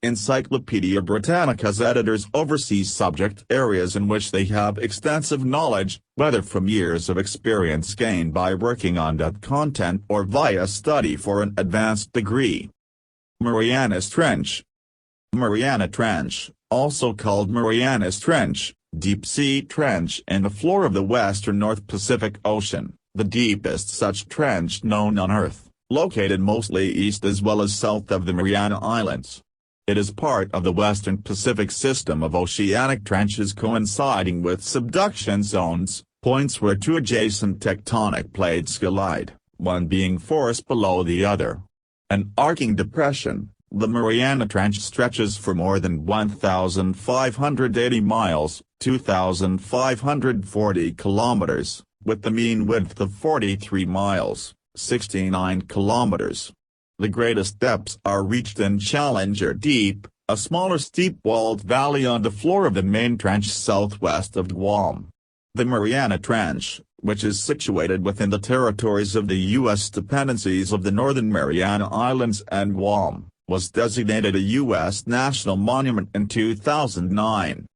Encyclopaedia Britannica's editors oversee subject areas in which they have extensive knowledge, whether from years of experience gained by working on that content or via study for an advanced degree. Mariana's Trench. Mariana Trench, also called Mariana's Trench, deep-sea trench in the floor of the western North Pacific Ocean, the deepest such trench known on Earth, located mostly east as well as south of the Mariana Islands. It is part of the Western Pacific system of oceanic trenches coinciding with subduction zones, points where two adjacent tectonic plates collide, one being forced below the other. An arcing depression, the Mariana Trench stretches for more than 1,580 miles, 2,540 kilometers, with the mean width of 43 miles, 69 kilometers. The greatest depths are reached in Challenger Deep, a smaller steep-walled valley on the floor of the main trench southwest of Guam. The Mariana Trench, which is situated within the territories of the U.S. dependencies of the Northern Mariana Islands and Guam, was designated a U.S. National Monument in 2009.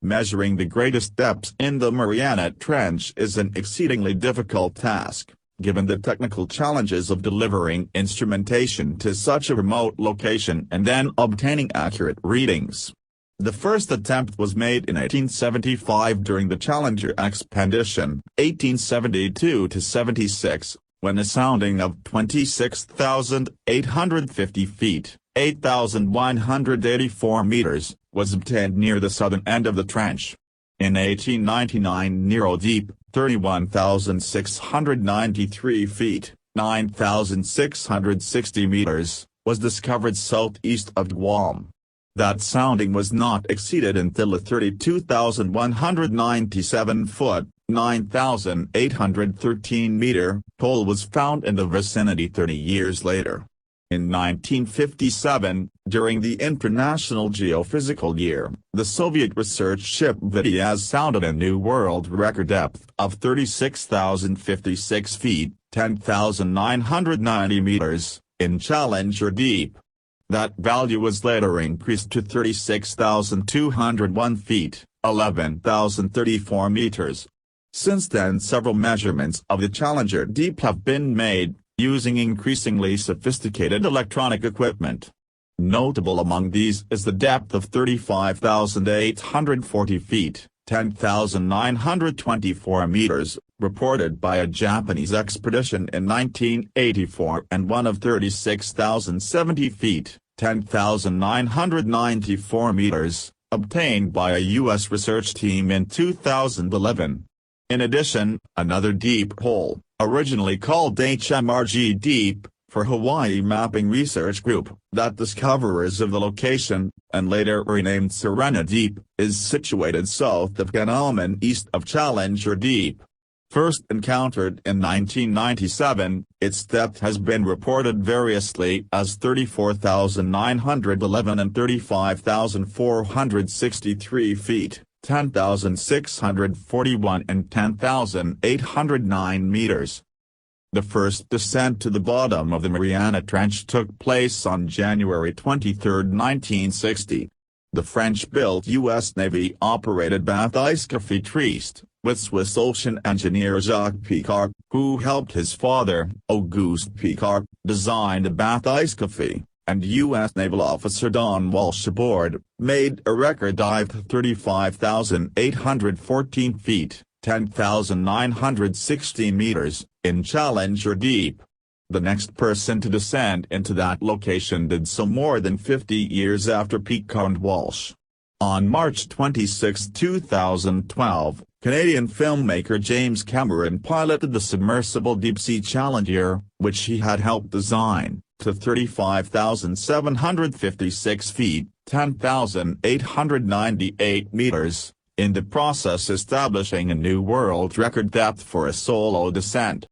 Measuring the greatest depths in the Mariana Trench is an exceedingly difficult task, given the technical challenges of delivering instrumentation to such a remote location and then obtaining accurate readings. The first attempt was made in 1875 during the Challenger expedition, 1872–76, when a sounding of 26,850 feet, 8,184 meters, was obtained near the southern end of the trench. In 1899 Nero Deep, 31,693 feet, 9,660 meters, was discovered southeast of Guam. That sounding was not exceeded until a 32,197 foot, 9,813 meter, hole was found in the vicinity 30 years later. In 1957, during the International Geophysical Year, the Soviet research ship Vityaz sounded a new world record depth of 36,056 feet, 10,990 meters, in Challenger Deep. That value was later increased to 36,201 feet, 11,034 meters. Since then several measurements of the Challenger Deep have been made, using increasingly sophisticated electronic equipment. Notable among these is the depth of 35,840 feet, 10,924 meters, reported by a Japanese expedition in 1984 and one of 36,070 feet, 10,994 meters, obtained by a U.S. research team in 2011. In addition, another deep hole, originally called HMRG Deep, for Hawaii Mapping Research Group, that discoverers of the location, and later renamed Serena Deep, is situated south of Ganalman east of Challenger Deep. First encountered in 1997, its depth has been reported variously as 34,911 and 35,463 feet, 10,641 and 10,809 meters. The first descent to the bottom of the Mariana Trench took place on January 23, 1960. The French-built U.S. Navy-operated Bath-Ice-Cafe Trieste, with Swiss ocean engineer Jacques Picard, who helped his father, Auguste Picard, design the Bath-Ice-Cafe, and U.S. naval officer Don Walsh aboard, made a record dive to 35,814 feet, 10,960 meters, in Challenger Deep. The next person to descend into that location did so more than 50 years after Picard and Walsh. On March 26, 2012, Canadian filmmaker James Cameron piloted the submersible deep-sea Challenger, which he had helped design, to 35,756 feet, 10,898 meters, in the process establishing a new world record depth for a solo descent.